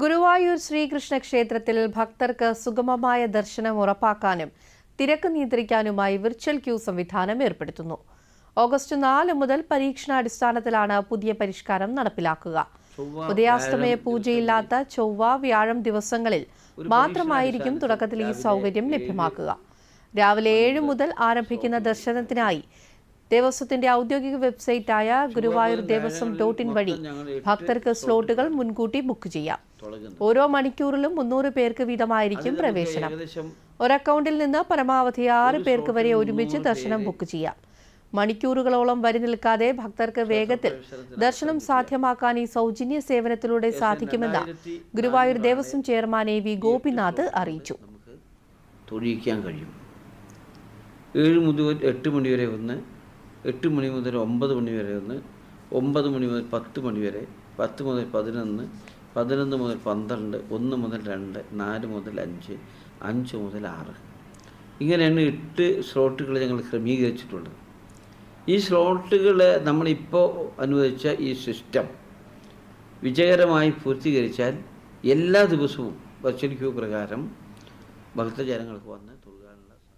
ഗുരുവായൂർ ശ്രീകൃഷ്ണ ക്ഷേത്രത്തിൽ ഭക്തർക്ക് സുഗമമായ ദർശനം ഉറപ്പാക്കാനും തിരക്ക് നിയന്ത്രിക്കാനുമായി വിർച്വൽ ക്യൂ സംവിധാനം ഏർപ്പെടുത്തുന്നു. ഓഗസ്റ്റ് 4 മുതൽ പരീക്ഷണാടിസ്ഥാനത്തിലാണ് പുതിയ പരിഷ്കാരം നടപ്പിലാക്കുക. ഉദയാസ്തമയ പൂജയില്ലാത്ത ചൊവ്വ, വ്യാഴം ദിവസങ്ങളിൽ മാത്രമായിരിക്കും തുടക്കത്തിൽ ഈ സൗകര്യം ലഭ്യമാക്കുക. രാവിലെ 7 മുതൽ ആരംഭിക്കുന്ന ദർശനത്തിനായി ദേവസ്വത്തിന്റെ ഔദ്യോഗിക വെബ്സൈറ്റായ ഗുരുവായൂർ ദേവസ്വം .in വഴി ഭക്തർക്ക് സ്ലോട്ടുകൾ മുൻകൂട്ടി ബുക്ക് ചെയ്യാം. ഓരോ മണിക്കൂറിലും 300 പേർക്ക് വീതമായിരിക്കും പ്രവേശനം. ഒരു അക്കൗണ്ടിൽ നിന്ന് പരമാവധി 6 പേർക്ക് വരെ ഒരുമിച്ച് ദർശനം ബുക്ക് ചെയ്യാം. മണിക്കൂറുകളോളം വരി നിൽക്കാതെ ഭക്തർക്ക് വേഗത്തിൽ ദർശനം സാധ്യമാക്കാൻ ഈ സൗജന്യ സേവനത്തിലൂടെ സാധിക്കുമെന്ന് ഗുരുവായൂർ ദേവസ്വം ചെയർമാൻ AV ഗോപിനാഥ് അറിയിച്ചു. 7 മുതൽ 8 മണി വരെ ഒന്ന്, 8 മണി മുതൽ 9 മണി വരെ ഒന്ന്, 9 മണി മുതൽ 10 മണി വരെ, 10 മുതൽ 11, 11 മുതൽ 12, 1 മുതൽ 2, 4 മുതൽ 5, 5 മുതൽ 6. ഇങ്ങനെയാണ് 8 സ്ലോട്ടുകൾ ഞങ്ങൾ ക്രമീകരിച്ചിട്ടുള്ളത്. ഈ സ്ലോട്ടുകൾ നമ്മളിപ്പോൾ അനുവദിച്ച ഈ സിസ്റ്റം വിജയകരമായി പൂർത്തീകരിച്ചാൽ എല്ലാ ദിവസവും വെർച്വൽ ക്യൂ പ്രകാരം ഭക്തജനങ്ങൾക്ക് വന്ന്